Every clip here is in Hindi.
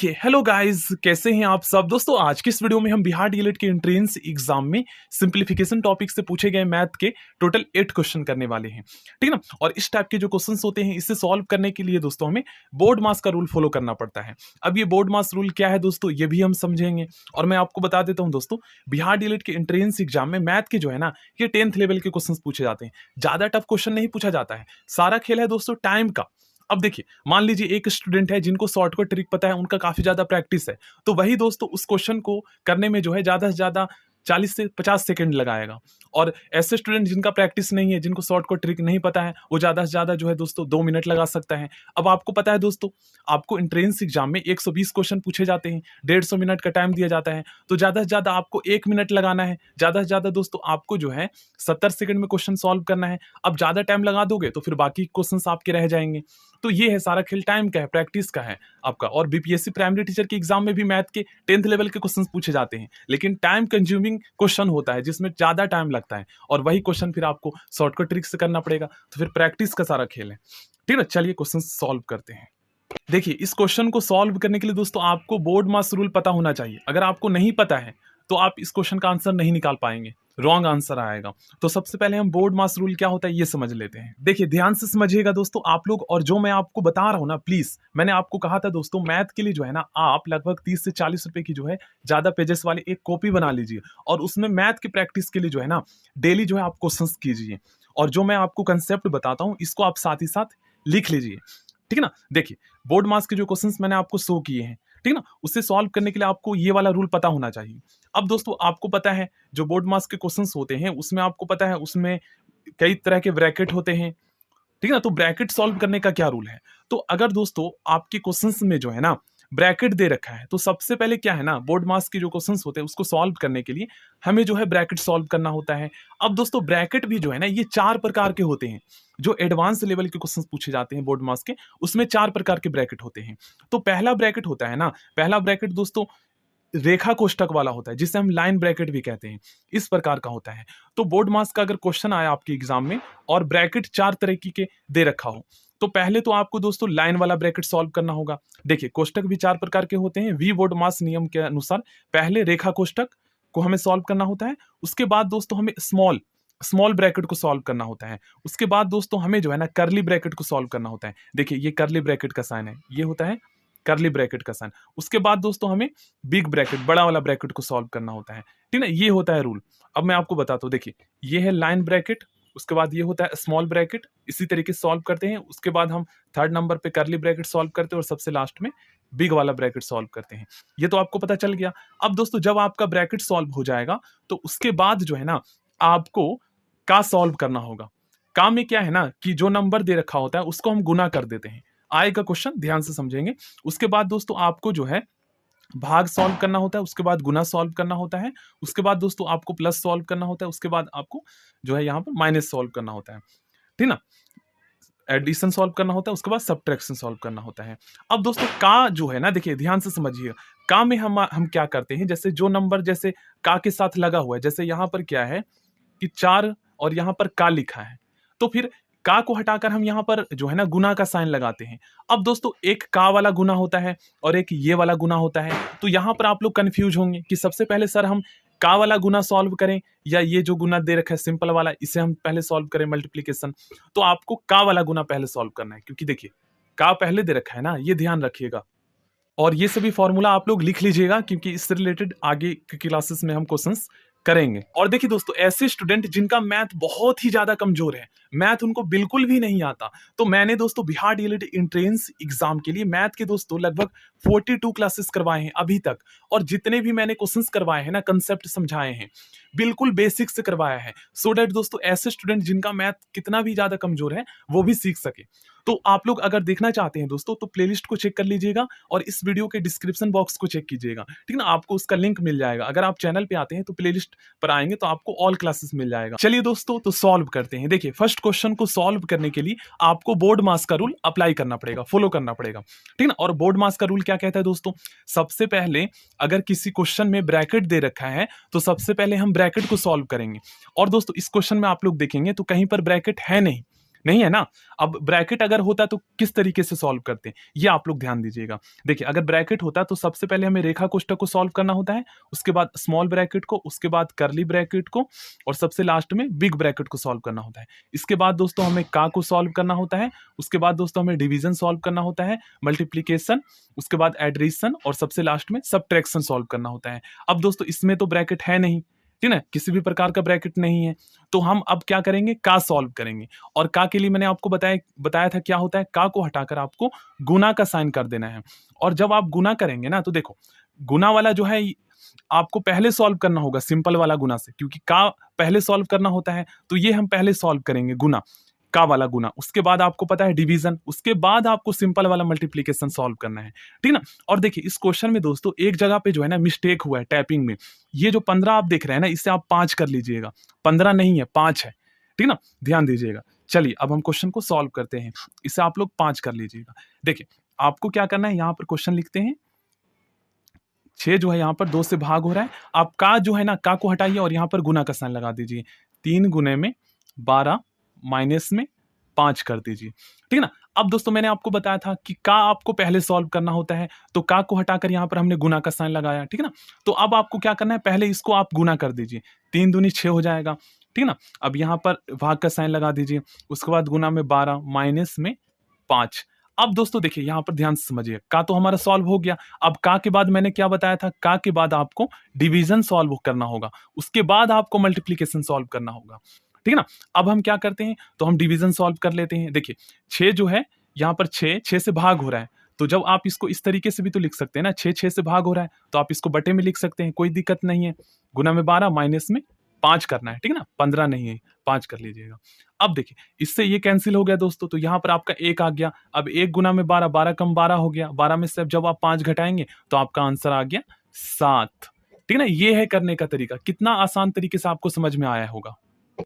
देखिए हेलो गाइस, कैसे हैं आप सब दोस्तों। आज की इस वीडियो में हम बिहार डीएलएड के एंट्रेंस एग्जाम में सिंप्लीफिकेशन टॉपिक से पूछे गए मैथ के टोटल 8 क्वेश्चन करने वाले हैं, ठीक है ना। और इस टाइप के जो क्वेश्चंस होते हैं इसे सॉल्व करने के लिए दोस्तों हमें बोर्ड मास का रूल फॉलो करना पड़ता है। अब ये बोर्ड मास रूल क्या है दोस्तों, ये भी हम समझेंगे। और मैं आपको बता देता हूँ दोस्तों, बिहार डीएलएड के एंट्रेंस एग्जाम में मैथ के जो है ना, ये 10th लेवल के क्वेश्चन पूछे जाते हैं। ज्यादा टफ क्वेश्चन नहीं पूछा जाता है, सारा खेल है दोस्तों टाइम का। अब देखिए, मान लीजिए एक स्टूडेंट है जिनको शॉर्टकट ट्रिक पता है, उनका काफी ज्यादा प्रैक्टिस है, तो वही दोस्तों उस क्वेश्चन को करने में जो है ज्यादा से ज्यादा 40 से 50 सेकंड लगाएगा। और ऐसे स्टूडेंट जिनका प्रैक्टिस नहीं है, जिनको शॉर्टकट ट्रिक नहीं पता है, वो ज्यादा से ज्यादा जो है दोस्तों 2 मिनट लगा सकता है। अब आपको पता है दोस्तों, आपको एंट्रेंस एग्जाम में 120 क्वेश्चन पूछे जाते हैं, 150 मिनट का टाइम दिया जाता है, तो ज्यादा से ज्यादा आपको 1 मिनट लगाना है। ज्यादा से ज्यादा दोस्तों आपको जो है 70 सेकंड में क्वेश्चन सॉल्व करना है। अब ज्यादा टाइम लगा दोगे तो फिर बाकी क्वेश्चन आपके रह जाएंगे। तो ये है सारा खेल टाइम का है, प्रैक्टिस का है आपका। और बीपीएससी प्राइमरी टीचर के एग्जाम में भी मैथ के 10th लेवल के क्वेश्चन पूछे जाते हैं, लेकिन टाइम कंज्यूमिंग क्वेश्चन होता है जिसमें ज्यादा टाइम लगता है, और वही क्वेश्चन फिर आपको शॉर्टकट ट्रिक से करना पड़ेगा। तो फिर प्रैक्टिस का सारा खेल है, ठीक है। चलिए क्वेश्चन सॉल्व करते हैं। देखिए, इस क्वेश्चन को सॉल्व करने के लिए दोस्तों आपको बोर्ड मास रूल पता होना चाहिए। अगर आपको नहीं पता है तो आप इस क्वेश्चन का आंसर नहीं निकाल पाएंगे, रॉन्ग आंसर आएगा। तो सबसे पहले हम बोर्ड मास रूल क्या होता है ये समझ लेते हैं। देखिए ध्यान से समझिएगा दोस्तों आप लोग, और जो मैं आपको बता रहा हूं ना, प्लीज, मैंने आपको कहा था दोस्तों, मैथ के लिए जो है ना, आप लगभग 30 से 40 रुपए की जो है ज्यादा पेजेस वाली एक कॉपी बना लीजिए, और उसमें मैथ की प्रैक्टिस के लिए जो है ना, डेली जो है आप क्वेश्चंस कीजिए। और जो मैं आपको कंसेप्ट बताता हूँ इसको आप साथ ही साथ लिख लीजिए, ठीक है ना। देखिए, बोर्ड मास के जो क्वेश्चंस मैंने आपको शो किए हैं, ठीक है ना, उससे सॉल्व करने के लिए आपको ये वाला रूल पता होना चाहिए। अब दोस्तों आपको पता है जो बोर्ड मास के क्वेश्चंस होते हैं उसमें आपको पता है उसमें कई तरह के ब्रैकेट होते हैं, ठीक है ना। तो ब्रैकेट सॉल्व करने का क्या रूल है, तो अगर दोस्तों आपके क्वेश्चंस में जो है ना ब्रैकेट दे रखा है, तो सबसे पहले क्या है ना, बोर्ड मास के जो क्वेश्चंस होते हैं उसको सॉल्व करने के लिए हमें जो है ब्रैकेट सॉल्व करना होता है। अब दोस्तों ब्रैकेट भी जो है ना, ये 4 प्रकार के होते हैं। जो एडवांस लेवल के क्वेश्चंस पूछे जाते हैं बोर्ड मास के, उसमें 4 प्रकार के ब्रैकेट होते हैं। तो पहला ब्रैकेट होता है ना, पहला ब्रैकेट दोस्तों रेखा कोष्टक वाला होता है, जिसे हम लाइन ब्रैकेट भी कहते हैं, इस प्रकार का होता है। तो बोर्ड मास का अगर क्वेश्चन आया आपके एग्जाम में और ब्रैकेट 4 तरह के दे रखा हो, तो पहले तो आपको दोस्तों लाइन वाला ब्रैकेट सॉल्व करना होगा। देखिए कोष्टक भी 4 प्रकार के होते हैं। वी बोर्ड मास नियम के अनुसार पहले रेखा कोष्टक को हमें सॉल्व करना होता है, उसके बाद दोस्तों हमें स्मॉल ब्रैकेट को सॉल्व करना होता है, उसके बाद दोस्तों हमें जो है ना कर्ली ब्रैकेट को सॉल्व करना होता है। देखिए ये कर्ली ब्रैकेट का साइन है, ये होता है कर्ली ब्रैकेट का साइन। उसके बाद दोस्तों हमें बिग ब्रैकेट, बड़ा वाला ब्रैकेट को सॉल्व करना होता है, ठीक है ना। ये होता है रूल। अब मैं आपको बताता हूँ, देखिए ये है लाइन ब्रैकेट, उसके बाद ये होता है स्मॉल ब्रैकेट, इसी तरीके से सॉल्व करते हैं। उसके बाद हम 3rd नंबर पे कर्ली ब्रैकेट सॉल्व करते हैं, और सबसे लास्ट में बिग वाला ब्रैकेट सॉल्व करते हैं। ये तो आपको पता चल गया। अब दोस्तों जब आपका ब्रैकेट सॉल्व हो जाएगा, तो उसके बाद जो है ना आपको का सॉल्व करना होगा। का में क्या है ना, कि जो नंबर दे रखा होता है उसको हम गुना कर देते हैं। आएगा क्वेश्चन, ध्यान से समझेंगे। उसके बाद दोस्तों आपको जो है भाग सॉल्व करना होता है, उसके बाद गुना सॉल्व करना होता है, उसके बाद दोस्तों आपको प्लस सॉल्व करना होता है, उसके बाद आपको जो है यहाँ पर माइनस सॉल्व करना होता है, ठीक ना। एडिशन सॉल्व करना होता है, उसके बाद सब्ट्रैक्शन सॉल्व करना होता है। अब दोस्तों का जो है ना, देखिए ध्यान से समझिए, का में हम क्या करते हैं, जैसे जो नंबर जैसे का के साथ लगा हुआ है, जैसे यहाँ पर क्या है कि 4 और यहाँ पर का लिखा है, तो फिर का को हटाकर हम यहाँ पर जो है ना गुना का साइन लगाते हैं। अब दोस्तों एक का वाला गुना होता है और एक ये वाला गुना होता है, तो यहाँ पर आप लोग कंफ्यूज होंगे कि सबसे पहले सर हम का वाला गुना सॉल्व करें या ये जो गुना दे रखा है सिंपल वाला, इसे हम पहले सॉल्व करें मल्टीप्लीकेशन। तो आपको का वाला गुना पहले सॉल्व करना है, क्योंकि देखिए का पहले दे रखा है ना, ये ध्यान रखिएगा। और ये सभी फॉर्मूला आप लोग लिख लीजिएगा, क्योंकि इससे रिलेटेड आगे की क्लासेस में हम क्वेश्चंस करेंगे। और देखिए दोस्तों, ऐसे स्टूडेंट जिनका मैथ बहुत ही ज्यादा कमजोर है, मैथ उनको बिल्कुल भी नहीं आता, तो मैंने दोस्तों बिहार डीएलएड एंट्रेंस एग्जाम के लिए मैथ के दोस्तों लगभग 42 क्लासेस करवाए हैं अभी तक। और जितने भी मैंने क्वेश्चंस करवाए हैं ना, कंसेप्ट समझाए हैं, बिल्कुल बेसिक से करवाया है, सो दैट दोस्तों ऐसे स्टूडेंट जिनका मैथ कितना भी ज्यादा कमजोर है वो भी सीख सके। तो आप लोग अगर देखना चाहते हैं दोस्तों, तो प्लेलिस्ट को चेक कर लीजिएगा और इस वीडियो के डिस्क्रिप्शन बॉक्स को चेक कीजिएगा, ठीक ना। आपको उसका लिंक मिल जाएगा। अगर आप चैनल पे आते हैं तो प्लेलिस्ट पर आएंगे तो आपको ऑल क्लासेस मिल जाएगा। चलिए दोस्तों, तो सॉल्व करते हैं। देखिए फर्स्ट क्वेश्चन को सॉल्व करने के लिए आपको बोर्ड मास का रूल अप्लाई करना पड़ेगा, फॉलो करना पड़ेगा, ठीक ना। और बोर्ड मास का रूल क्या कहता है दोस्तों, सबसे पहले अगर किसी क्वेश्चन में ब्रैकेट दे रखा है तो सबसे पहले हम ब्रैकेट को सॉल्व करेंगे। और दोस्तों इस क्वेश्चन में आप लोग देखेंगे तो कहीं पर ब्रैकेट है नहीं, नहीं है ना। अब ब्रैकेट अगर होता तो किस तरीके से सॉल्व करते हैं, ये आप लोग ध्यान दीजिएगा। देखिए, अगर ब्रैकेट होता तो सबसे पहले हमें रेखा कोष्ठक को सॉल्व करना होता है, उसके बाद स्मॉल ब्रैकेट को, उसके बाद कर्ली ब्रैकेट को, और सबसे लास्ट में बिग ब्रैकेट को सॉल्व करना होता है। इसके बाद दोस्तों हमें का को सॉल्व करना होता है, उसके बाद दोस्तों हमें डिवीजन सॉल्व करना होता है, मल्टीप्लीकेशन, उसके बाद एडिशन, और सबसे लास्ट में सबट्रैक्शन सॉल्व करना होता है। अब दोस्तों इसमें तो ब्रैकेट है नहीं, ठीक है, किसी भी प्रकार का ब्रैकेट नहीं है, तो हम अब क्या करेंगे, का सॉल्व करेंगे। और का के लिए मैंने आपको बताया था क्या होता है, का को हटाकर आपको गुना का साइन कर देना है। और जब आप गुना करेंगे ना, तो देखो गुना वाला जो है आपको पहले सॉल्व करना होगा सिंपल वाला गुना से, क्योंकि का पहले सॉल्व करना होता है, तो ये हम पहले सॉल्व करेंगे गुना, का वाला गुना, उसके बाद आपको पता है डिवीजन, उसके बाद आपको सिंपल वाला मल्टीप्लीकेशन सॉल्व करना है, ठीक ना। और देखिए इस क्वेश्चन में दोस्तों एक जगह पे जो है ना मिस्टेक हुआ है टाइपिंग में, ये जो 15 आप देख रहे हैं ना, इससे आप 5 कर लीजिएगा, 15 नहीं है 5 है, ठीक ना, ध्यान दीजिएगा। चलिए अब हम क्वेश्चन को सॉल्व करते हैं, इसे आप लोग 5 कर लीजिएगा। देखिए आपको क्या करना है, यहाँ पर क्वेश्चन लिखते हैं, 6 जो है यहाँ पर 2 से भाग हो रहा है, आप का जो है ना, का को हटाइए और यहाँ पर गुना का साइन लगा दीजिए, 3 गुने में 12 माइनस में 5 कर दीजिए, ठीक है ना। अब दोस्तों मैंने आपको बताया था कि का आपको पहले सॉल्व करना होता है, तो का को हटाकर यहाँ पर हमने गुना का साइन लगाया, ठीक है ना। तो अब आपको क्या करना है, पहले इसको आप गुना कर दीजिए, 3 दूनी 6 हो जाएगा, ठीक है ना। अब यहाँ पर भाग का साइन लगा दीजिए, उसके बाद गुना में 12 माइनस में 5। अब दोस्तों देखिए यहाँ पर ध्यान से समझिए, का तो हमारा सॉल्व हो गया। अब का के बाद मैंने क्या बताया था, का के बाद आपको डिवीजन सॉल्व करना होगा, उसके बाद आपको मल्टीप्लीकेशन सॉल्व करना होगा, ठीक है ना। अब हम क्या करते हैं, तो हम डिवीजन सॉल्व कर लेते हैं। देखिए 6 जो है यहाँ पर 6 से भाग हो रहा है, तो जब आप इसको इस तरीके से भी तो लिख सकते हैं ना, 6 से भाग हो रहा है तो आप इसको बटे में लिख सकते हैं, कोई दिक्कत नहीं है। गुना में 12 माइनस में 5 करना है, ठीक है ना, 15 नहीं है, 5 कर लीजिएगा। अब देखिए इससे ये कैंसिल हो गया दोस्तों, तो यहाँ पर आपका 1 आ गया। अब 1 गुना में 12, 12 कम 12 हो गया, 12 में से जब आप 5 घटाएंगे तो आपका आंसर आ गया 7, ठीक है ना। ये है करने का तरीका, कितना आसान तरीके से आपको समझ में आया होगा।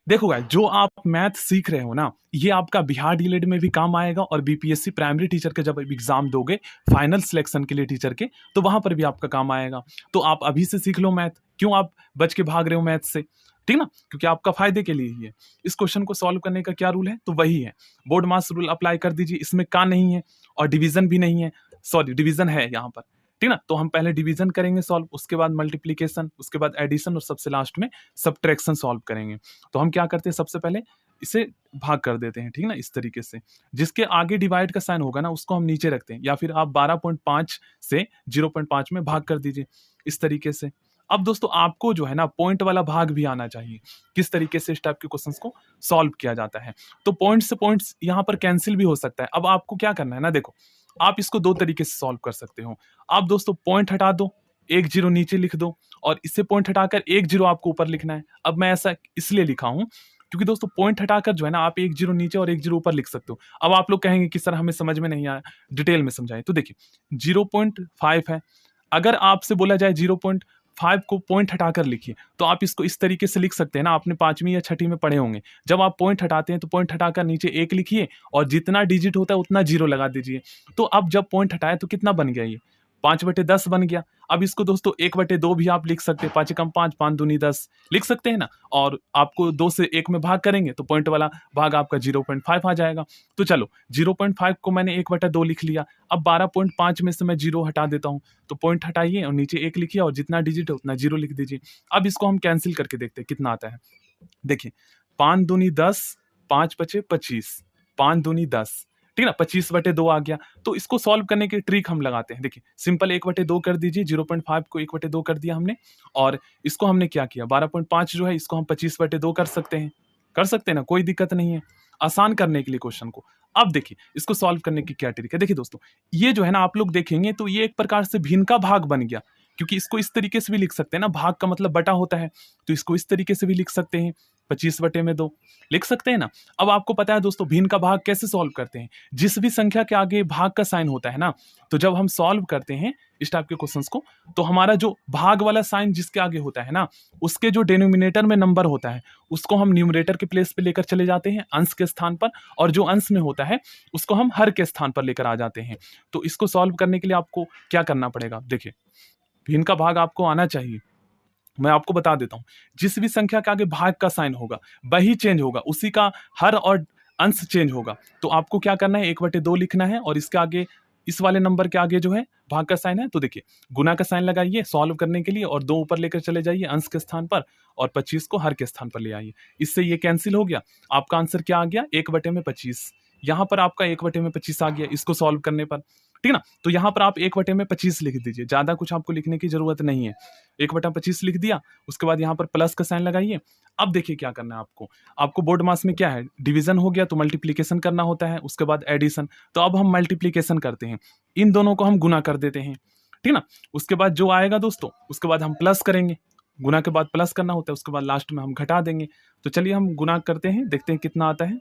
देखो गाइस, जो आप मैथ सीख रहे हो ना, ये आपका बिहार डीएलएड में भी काम आएगा, और बीपीएससी प्राइमरी टीचर के जब एग्जाम दोगे फाइनल सिलेक्शन के लिए टीचर के, तो वहां पर भी आपका काम आएगा। तो आप अभी से सीख लो मैथ, क्यों आप बच के भाग रहे हो मैथ से, ठीक ना, क्योंकि आपका फायदे के लिए ही है। इस क्वेश्चन को सॉल्व करने का क्या रूल है, तो वही है, बोर्ड मास रूल अप्लाई कर दीजिए। इसमें का नहीं है और डिवीजन भी नहीं है, सॉरी डिवीजन है यहाँ पर, ठीक ना। तो हम पहले डिवीजन करेंगे सॉल्व, उसके बाद मल्टीप्लीकेशन, उसके बाद एडिशन, और सबसे लास्ट में सबट्रैक्शन सॉल्व करेंगे। तो हम क्या करते हैं, सबसे पहले इसे भाग कर देते हैं, ठीक ना, इस तरीके से। जिसके आगे डिवाइड का साइन होगा ना, उसको हम नीचे रखते हैं, या फिर आप 12.5 से 0.5 में भाग कर दीजिए, इस तरीके से। अब दोस्तों आपको जो है ना पॉइंट वाला भाग भी आना चाहिए, किस तरीके से इस टाइप के क्वेश्चंस को सॉल्व किया जाता है। तो पॉइंट से पॉइंट्स यहाँ पर कैंसिल भी हो सकता है। अब आपको क्या करना है ना, देखो आप इसको 2 तरीके से सॉल्व कर सकते हो। आप दोस्तों पॉइंट हटा दो, 1 0 नीचे लिख दो, और इससे पॉइंट हटाकर 1 0 आपको ऊपर लिखना है। अब मैं ऐसा इसलिए लिखा हूं क्योंकि दोस्तों पॉइंट हटाकर जो है ना आप 1 0 नीचे और 1 0 ऊपर लिख सकते हो। अब आप लोग कहेंगे कि सर हमें समझ में नहीं आया, डिटेल में समझाएं। तो देखिए 0.5 है, अगर आपसे बोला जाए 0.5 को पॉइंट हटाकर लिखिए, तो आप इसको इस तरीके से लिख सकते हैं ना, आपने 5वीं या 6वीं में पढ़े होंगे। जब आप पॉइंट हटाते हैं तो पॉइंट हटाकर नीचे 1 लिखिए, और जितना डिजिट होता है उतना 0 लगा दीजिए। तो अब जब पॉइंट हटाए तो कितना बन गया, ये 5/10 बन गया। अब इसको दोस्तों 1/2 भी आप लिख सकते हैं, 5 कम 5, 5 दूनी 10 लिख सकते हैं ना। और आपको 2 से 1 में भाग करेंगे तो पॉइंट वाला भाग आपका 0.5 आ जाएगा। तो चलो 0.5 को मैंने 1/2 लिख लिया। अब 12.5 में से मैं 0 हटा देता हूँ, तो पॉइंट हटाइए और नीचे 1 लिखिए, और जितना डिजिट है उतना 0 लिख दीजिए। अब इसको हम कैंसिल करके देखते हैं कितना आता है। देखिए 5 दूनी 10, 5 बचे 25, 5 दूनी 10, ठीक है ना, 25/2 आ गया। तो इसको सॉल्व करने की ट्रिक हम लगाते हैं। देखिए सिंपल 1/2 कर दीजिए, 0.5 को 1/2 कर दिया हमने, और इसको हमने क्या किया, 12.5 जो है इसको हम 25/2 कर सकते हैं ना, कोई दिक्कत नहीं है, आसान करने के लिए क्वेश्चन को। अब देखिए इसको सॉल्व करने की क्या ट्रिक है। देखिए दोस्तों ये जो है ना आप लोग देखेंगे तो ये एक प्रकार से भिन्न का भाग बन गया, क्योंकि इसको इस तरीके से भी लिख सकते हैं ना, भाग का मतलब बटा होता है, तो इसको इस तरीके से भी लिख सकते हैं, 25/2 लिख सकते हैं ना। अब आपको पता है दोस्तों भिन्न का भाग कैसे सॉल्व करते हैं, जिस भी संख्या के आगे भाग का साइन होता है ना, तो जब हम सॉल्व करते हैं इस टाइप के क्वेश्चंस को, तो हमारा जो भाग वाला साइन जिसके आगे होता है ना, उसके जो डिनोमिनेटर में नंबर होता है उसको हम न्यूमरेटर के प्लेस पे लेकर चले जाते हैं, अंश के स्थान पर, और जो अंश में होता है उसको हम हर के स्थान पर लेकर आ जाते हैं। तो इसको सॉल्व करने के लिए आपको क्या करना पड़ेगा, देखिए भिन्न का भाग आपको आना चाहिए। मैं आपको बता देता हूं, जिस भी संख्या के आगे भाग का साइन होगा वही चेंज होगा, उसी का हर और अंश चेंज होगा। तो आपको क्या करना है, 1/2 लिखना है और इसके आगे, इस वाले नंबर के आगे जो है भाग का साइन है, तो देखिए गुना का साइन लगाइए सॉल्व करने के लिए और 2 ऊपर लेकर चले जाइए अंश के स्थान पर और 25 को हर के स्थान पर ले आइए। इससे ये कैंसिल हो गया। आपका आंसर क्या आ गया, 1/25। यहाँ पर आपका 1/25 आ गया इसको सॉल्व करने पर, ठीक है ना। तो यहाँ पर आप 1/25 लिख दीजिए, ज्यादा कुछ आपको लिखने की जरूरत नहीं है। 1/25 लिख दिया, उसके बाद यहाँ पर प्लस का साइन लगाइए। अब देखिए क्या करना है आपको बोर्ड मास में क्या है, डिवीजन हो गया तो मल्टीप्लीकेशन करना होता है, उसके बाद एडिशन। तो अब हम मल्टीप्लीकेशन करते हैं, इन दोनों को हम गुना कर देते हैं, ठीक ना। उसके बाद जो आएगा दोस्तों, उसके बाद हम प्लस करेंगे, गुना के बाद प्लस करना होता है, उसके बाद लास्ट में हम घटा देंगे। तो चलिए हम गुना करते हैं, देखते हैं कितना आता है।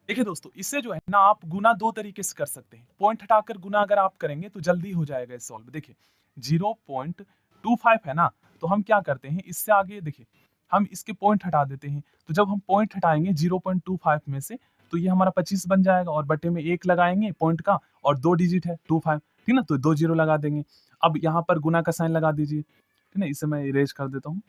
देखिए दोस्तों, इससे जो है ना आप गुना 2 तरीके से कर सकते हैं। पॉइंट हटाकर गुना अगर आप करेंगे तो जल्दी हो जाएगा इस सॉल्व। देखिए 0.25 है ना, तो हम क्या करते हैं, इससे आगे देखिए हम इसके पॉइंट हटा देते हैं। तो जब हम पॉइंट हटाएंगे 0.25 में से, तो ये हमारा 25 बन जाएगा और बटे में 1 लगाएंगे पॉइंट का, और 2 डिजिट है 25, ठीक ना, तो 2 जीरो लगा देंगे। अब यहाँ पर गुना का साइन लगा दीजिए, ठीक है, इसे मैं इरेज कर देता हूँ।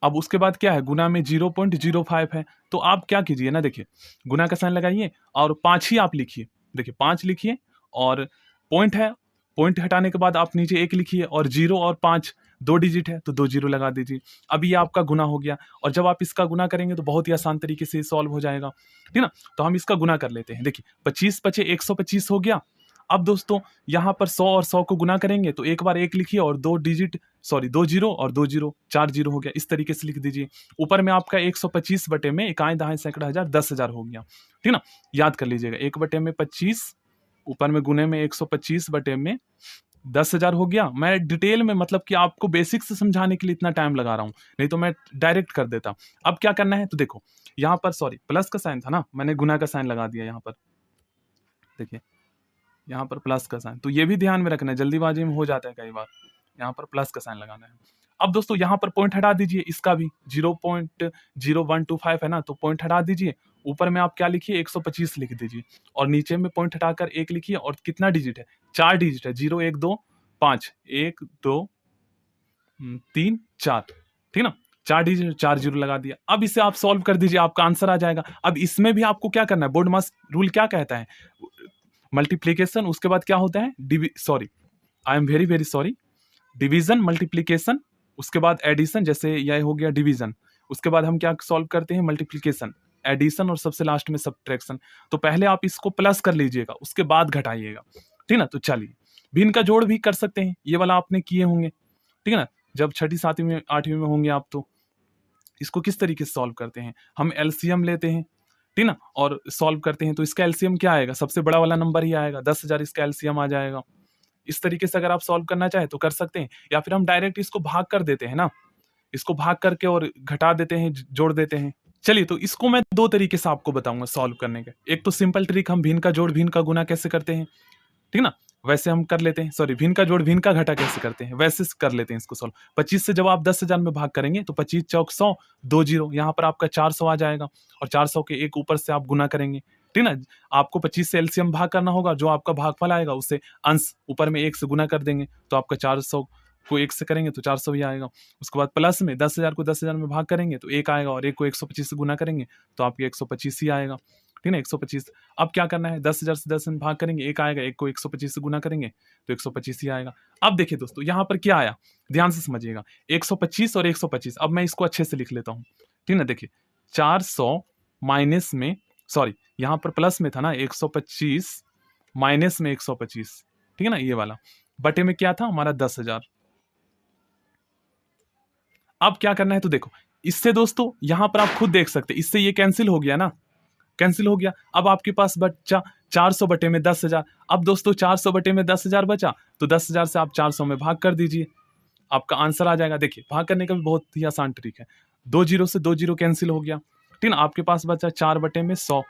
अब उसके बाद क्या है, गुना में 0.05 है, तो आप क्या कीजिए ना, देखिए गुना का साइन लगाइए और 5 ही आप लिखिए। देखिए 5 लिखिए और पॉइंट है, पॉइंट हटाने के बाद आप नीचे 1 लिखिए और 0 और 5 2 डिजिट है तो 2 जीरो लगा दीजिए। अब ये आपका गुना हो गया, और जब आप इसका गुना करेंगे तो बहुत ही आसान तरीके से सॉल्व हो जाएगा, ठीक ना। तो हम इसका गुना कर लेते हैं। देखिए 25 पचे 125 हो गया। अब दोस्तों यहाँ पर 100 और 100 को गुना करेंगे तो एक बार 1 लिखिए और 2 डिजिट, सॉरी 2 जीरो और 2 जीरो, 4 जीरो हो गया। इस तरीके से लिख दीजिए। ऊपर में आपका 125 बटे में इकाई दहाई सैकड़ा हजार 10,000 हो गया, ठीक ना। याद कर लीजिएगा, 1 बटे में 25, ऊपर में गुने में 125 बटे में 10,000 हो गया। मैं डिटेल में मतलब कि आपको बेसिक से समझाने के लिए इतना टाइम लगा रहा हूँ, नहीं तो मैं डायरेक्ट कर देता। अब क्या करना है, तो देखो यहाँ पर सॉरी प्लस का साइन था ना, मैंने गुना का साइन लगा दिया यहाँ पर। देखिए यहाँ पर प्लस का साइन, तो ये भी ध्यान में रखना है, जल्दीबाजी में हो जाता है कई बार। यहाँ पर प्लस का साइन लगाना है। अब दोस्तों यहाँ पर पॉइंट हटा दीजिए, इसका भी 0.0125 है ना, तो पॉइंट हटा दीजिए। ऊपर में आप क्या लिखिए, 125 लिख दीजिए और नीचे में पॉइंट हटाकर 1 लिखिए। और कितना डिजिट है, 4 डिजिट है, 0 1 2 5, 1 2 3 4, ठीक ना, 4 डिजिट, 4 जीरो लगा दिया। अब इसे आप सॉल्व कर दीजिए, आपका आंसर आ जाएगा। अब इसमें भी आपको क्या करना है, बोर्ड मास रूल क्या कहता है, मल्टीप्लीकेशन, उसके बाद क्या होता है, sorry I am very very sorry, division, multiplication, उसके बाद एडिशन, जैसे यह हो गया डिवीजन, उसके बाद हम क्या सॉल्व करते हैं, मल्टीप्लीकेशन, एडिशन और सबसे लास्ट में सब्ट्रैक्शन। तो पहले आप इसको प्लस कर लीजिएगा, उसके बाद घटाइएगा, ठीक ना। तो चलिए भिन्न का जोड़ भी कर सकते हैं, ये वाला आपने किए होंगे, ठीक है ना, जब 6ठी 7वीं में 8वीं में होंगे आप। तो इसको किस तरीके से सॉल्व करते हैं, हम एलसीएम लेते हैं, ठीक ना, और सॉल्व करते हैं। तो इसका एलसीएम क्या आएगा, सबसे बड़ा वाला नंबर ही आएगा, 10,000 इसका एलसीएम आ जाएगा। इस तरीके से अगर आप सॉल्व करना चाहे तो कर सकते हैं, या फिर हम डायरेक्ट इसको भाग कर देते हैं ना, इसको भाग करके और घटा देते हैं, जोड़ देते हैं। चलिए तो इसको मैं 2 तरीके से आपको बताऊंगा सॉल्व करने के। एक तो सिंपल ट्रिक, हम भिन्न का जोड़ भिन्न का गुना कैसे करते हैं, ठीक ना, वैसे हम कर लेते हैं। सॉरी, भिन्न का जोड़ भिन्न का घटा कैसे करते हैं, वैसे कर लेते हैं इसको सॉल्व। 25 से जब आप 10,000 में भाग करेंगे तो 25 चौक 100, 2 जीरो, यहाँ पर आपका 400 आ जाएगा और 400 के एक ऊपर से आप गुना करेंगे, ठीक ना। आपको 25 से एलसीएम भाग करना होगा, जो आपका भागफल आएगा उसे अंश ऊपर में 1 से गुना कर देंगे, तो आपका 400 को 1 से करेंगे तो 400 ही आएगा। उसके बाद प्लस में 10,000 को 10,000 में भाग करेंगे तो 1 आएगा, और 1 को 125 से गुना करेंगे तो आपके 125 ही आएगा, ठीक है, 125। अब क्या करना है, 10,000 से 10 में भाग करेंगे, 1 आएगा, 1 को 125 से गुना करेंगे तो 125 ही आएगा। अब देखिए दोस्तों यहाँ पर क्या आया, ध्यान से समझिएगा, 125 और 125। अब मैं इसको अच्छे से लिख लेता हूँ, ठीक है ना। देखिए 400 माइनस में, सॉरी यहाँ पर प्लस में था ना, 125 माइनस में 125, ठीक है ना, ये वाला बटे में क्या था हमारा 10,000। अब क्या करना है, तो देखो इससे दोस्तों यहाँ पर आप खुद देख सकते हैं, इससे ये कैंसिल हो गया ना, कैंसिल हो गया। अब आपके पास बचा 400 बटे में 10,000। अब दोस्तों 400 बटे में 10,000 बचा, तो 10,000 से आप 400 में भाग कर दीजिए, आपका आंसर आ जाएगा। देखिए भाग करने का भी बहुत ही आसान ट्रिक है, 2 जीरो से 2 जीरो कैंसिल हो गया, ठीक ना। आपके पास बचा 4 बटे में 100।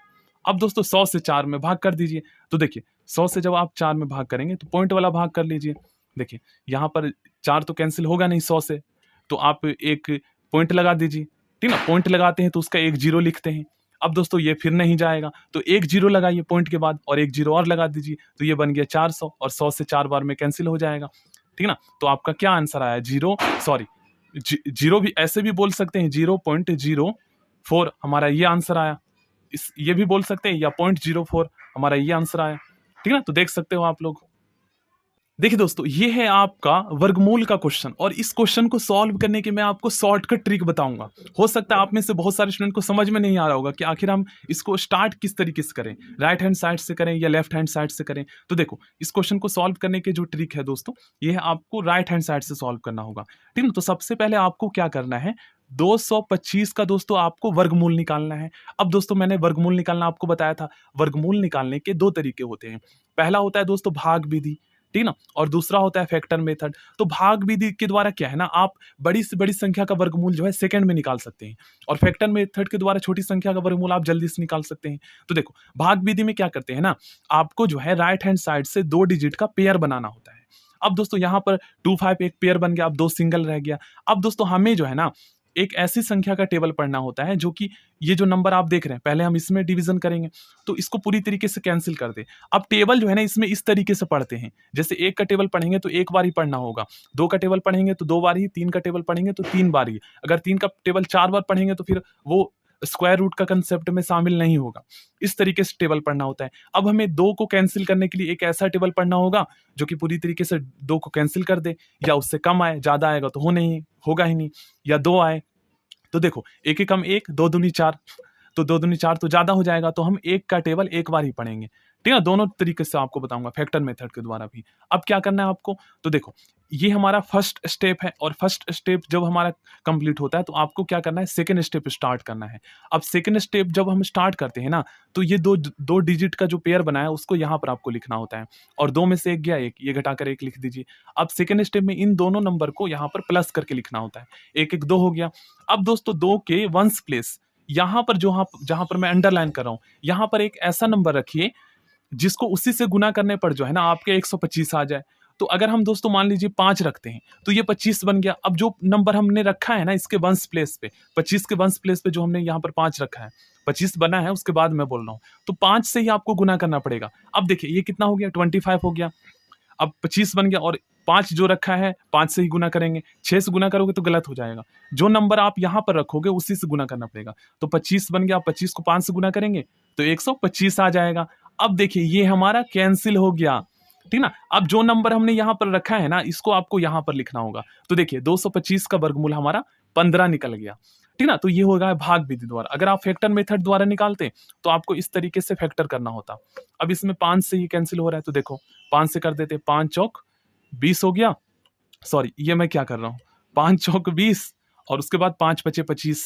अब दोस्तों 100 से 4 में भाग कर दीजिए। तो देखिए 100 से जब आप 4 में भाग करेंगे तो पॉइंट वाला भाग कर लीजिए। देखिए यहाँ पर 4 तो कैंसिल होगा नहीं 100 से, तो आप एक पॉइंट लगा दीजिए, ठीक ना। पॉइंट लगाते हैं तो उसका 1 जीरो लिखते हैं। अब दोस्तों ये फिर नहीं जाएगा, तो 1 जीरो लगाइए पॉइंट के बाद और 1 जीरो और लगा दीजिए, तो ये बन गया 400, और 100 से 4 बार में कैंसिल हो जाएगा, ठीक ना। तो आपका क्या आंसर आया, जीरो, सॉरी जीरो भी ऐसे भी बोल सकते हैं, 4 हमारा ये आंसर आया। ये भी बोल सकते हैं, या 0.04 हमारा ये आंसर आया। ठीक है ना, तो देख सकते हो आप लोग। देखिए दोस्तों, ये है आपका वर्गमूल का क्वेश्चन, और इस क्वेश्चन को सॉल्व करने की मैं आपको शॉर्टकट ट्रिक बताऊंगा। हो सकता है आप में से बहुत सारे स्टूडेंट को समझ में नहीं आ रहा होगा कि आखिर हम इसको स्टार्ट किस तरीके से करें, राइट हैंड साइड से करें या लेफ्ट हैंड साइड से करें। तो देखो, इस क्वेश्चन को सॉल्व करने के जो ट्रिक है दोस्तों, ये है आपको राइट हैंड साइड से सॉल्व करना होगा। ठीक है, तो सबसे पहले आपको क्या करना है, 225 का दोस्तों आपको वर्गमूल निकालना है। अब दोस्तों, मैंने वर्गमूल निकालना आपको बताया था। वर्गमूल निकालने के दो तरीके होते हैं। पहला होता है दोस्तों भाग विधि, ठीक ना, और दूसरा होता है फैक्टर मेथड। तो भाग विधि के द्वारा क्या है ना, आप बड़ी से बड़ी संख्या का वर्गमूल जो है सेकंड में निकाल सकते हैं, और फैक्टर मेथड के द्वारा छोटी संख्या का वर्गमूल आप जल्दी से निकाल सकते हैं। तो देखो, भाग विधि में क्या करते हैं ना, आपको जो है राइट हैंड साइड से 2 डिजिट का पेयर बनाना होता है। अब दोस्तों, यहाँ पर 2 5 एक पेयर बन गया, अब 2 सिंगल रह गया। अब दोस्तों, हमें जो है ना एक ऐसी संख्या का टेबल पढ़ना होता है जो कि ये जो नंबर आप देख रहे हैं, पहले हम इसमें डिवीजन करेंगे तो इसको पूरी तरीके से कैंसिल कर दे। अब टेबल जो है ना, इसमें इस तरीके से पढ़ते हैं, जैसे 1 का टेबल पढ़ेंगे तो 1 बार ही पढ़ना होगा, 2 का टेबल पढ़ेंगे तो 2 बार ही, 3 का टेबल पढ़ेंगे तो 3 बार ही। अगर 3 का टेबल 4 बार पढ़ेंगे तो फिर वो स्क्वायर रूट का कंसेप्ट में शामिल नहीं होगा। इस तरीके से टेबल पढ़ना होता है। अब हमें 2 को कैंसिल करने के लिए एक ऐसा टेबल पढ़ना होगा जो कि पूरी तरीके से 2 को कैंसिल कर दे, या उससे कम आए, ज्यादा आएगा तो होगा ही नहीं, या 2 आए। तो देखो, 1 कम 1, 2 दूनी 4, तो 2 दूनी 4 तो ज्यादा हो जाएगा, तो हम 1 का टेबल 1 बार ही पढ़ेंगे। ठीक है, दोनों तरीके से आपको बताऊंगा, फैक्टर मेथड के द्वारा भी। अब क्या करना है आपको, तो देखो, ये हमारा फर्स्ट स्टेप है, और फर्स्ट स्टेप जब हमारा कंप्लीट होता है तो आपको क्या करना है, सेकंड स्टेप स्टार्ट करना है। अब सेकंड स्टेप जब हम स्टार्ट करते हैं ना, तो ये दो डिजिट का जो पेयर बना है उसको यहाँ पर आपको लिखना होता है, और 2 में से 1 गया 1, ये घटाकर 1 लिख दीजिए। अब सेकंड स्टेप में इन दोनों नंबर को यहाँ पर प्लस करके लिखना होता है। 1 1 2 हो गया। अब दोस्तों, 2 के वंस प्लेस यहाँ पर जहां पर मैं अंडरलाइन कर रहा हूं, यहाँ पर एक ऐसा नंबर रखिए जिसको उसी से गुना करने पर जो है ना आपके 125 आ जाए। तो अगर हम दोस्तों मान लीजिए 5 रखते हैं तो ये 25 बन गया। अब जो नंबर हमने रखा है ना इसके वंस प्लेस पे, 25 के वंस प्लेस पे जो हमने यहाँ पर 5 रखा है, 25 बना है, उसके बाद मैं बोल रहा हूँ, तो 5 से ही आपको गुना करना पड़ेगा। अब देखिए, ये कितना हो गया, 25 हो गया। अब 25 बन गया, और 5 जो रखा है 5 से ही गुना करेंगे, 6 से गुना करोगे तो गलत हो जाएगा। जो नंबर आप यहाँ पर रखोगे उसी से गुना करना पड़ेगा। तो 25 बन गया, 25 को 5 से गुना करेंगे तो 125 आ जाएगा। अब देखिए, ये हमारा कैंसिल हो गया, ठीक ना। अब जो नंबर हमने यहाँ पर रखा है ना, इसको आपको यहाँ पर लिखना होगा। तो देखिए, 225 का वर्गमूल हमारा 15 निकल गया, ठीक ना। तो ये होगा भाग विधि द्वारा। अगर आप फैक्टर मेथड द्वारा निकालते तो आपको इस तरीके से फैक्टर करना होता। अब इसमें 5 से ही कैंसिल हो रहा है, तो देखो 5 से कर देते, 5 चौक 20 हो गया। सॉरी, ये मैं क्या कर रहा हूँ, 5 चौक 20, और उसके बाद 5 पचे 25,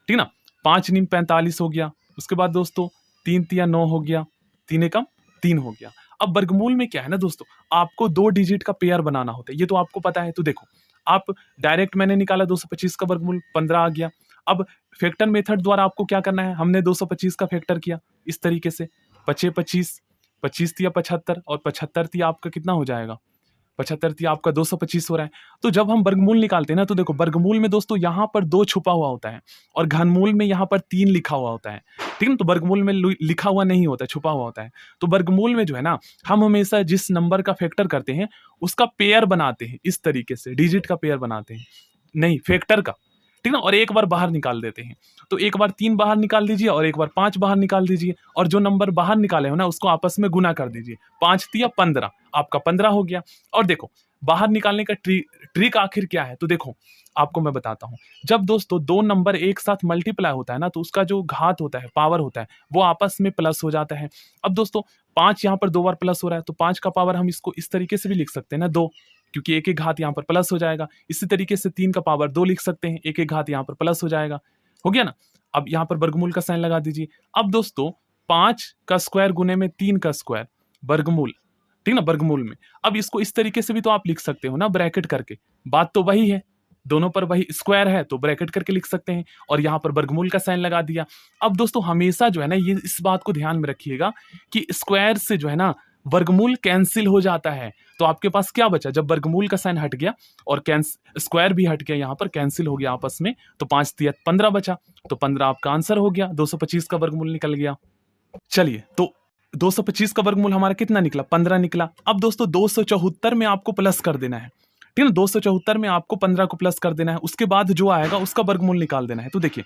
ठीक ना। 5 नीम 45 हो गया। उसके बाद दोस्तों 3 तिया 9 हो गया, 3 एकम 3 हो गया। अब वर्गमूल में क्या है ना दोस्तों, आपको 2 डिजिट का पेयर बनाना होता है, ये तो आपको पता है। तो देखो, आप डायरेक्ट मैंने निकाला 225 का वर्गमूल 15 आ गया। अब फैक्टर मेथड द्वारा आपको क्या करना है, हमने 225 का फैक्टर किया इस तरीके से, 25 25, 25 तिया 75, और 75 तिया आपका कितना हो जाएगा, 75 तिया आपका 225 हो रहा है। तो जब हम वर्गमूल निकालते हैं ना, तो देखो वर्गमूल में दोस्तों यहाँ पर 2 छुपा हुआ होता है, और घनमूल में यहाँ पर 3 लिखा हुआ होता है, ठीक है। तो वर्गमूल में लिखा हुआ नहीं होता है, छुपा हुआ होता है। तो वर्गमूल में जो है ना, हम हमेशा जिस नंबर का फैक्टर करते हैं उसका पेयर बनाते हैं, इस तरीके से डिजिट का पेयर बनाते हैं, नहीं फैक्टर का, ठीक ना, और एक बार बाहर निकाल देते हैं। तो एक बार 3 बाहर निकाल दीजिए, और एक बार 5 बाहर निकाल दीजिए, और जो नंबर बाहर निकाले हो ना उसको आपस में गुना कर दीजिए। 5 तिया 15, आपका 15 हो गया। और देखो, बाहर निकालने का ट्रिक आखिर क्या है, तो देखो आपको मैं बताता हूं। जब दोस्तों 2 नंबर एक साथ मल्टीप्लाई होता है ना, तो उसका जो घात होता है, पावर होता है, वो आपस में प्लस हो जाता है। अब दोस्तों 5 यहाँ पर 2 बार प्लस हो रहा है, तो 5 का पावर हम इसको इस तरीके से भी लिख सकते हैं ना, 2, क्योंकि एक एक घात यहाँ पर प्लस हो जाएगा। इसी तरीके से 3 का पावर 2 लिख सकते हैं, एक एक घात यहाँ पर प्लस हो जाएगा। हो गया ना। अब यहाँ पर वर्गमूल का साइन लगा दीजिए। अब दोस्तों 5 का स्क्वायर गुने में 3 का स्क्वायर, वर्गमूल, ठीक ना, वर्गमूल में। अब इसको इस तरीके से भी तो आप लिख सकते हो ना, ब्रैकेट करके। बात तो वही है, दोनों पर वही स्क्वायर है तो ब्रैकेट करके लिख सकते हैं, और यहाँ पर वर्गमूल का साइन लगा दिया। अब दोस्तों हमेशा जो है ना, ये इस बात को ध्यान में रखिएगा कि स्क्वायर से जो है ना वर्गमूल कैंसिल हो जाता है। तो आपके पास क्या बचा, जब वर्गमूल का साइन हट गया और स्क्वायर भी हट गया, यहाँ पर कैंसिल हो गया आपस में, तो 5 तिया 15 बचा। तो 15 आपका आंसर हो गया, 225 का वर्गमूल निकल गया। चलिए, तो 225 का वर्गमूल हमारा कितना निकला, 15 निकला। अब दोस्तों 274 में आपको प्लस कर देना है, ठीक है। 274 में आपको 15 को प्लस कर देना है, उसके बाद जो आएगा उसका वर्गमूल निकाल देना है। तो देखिए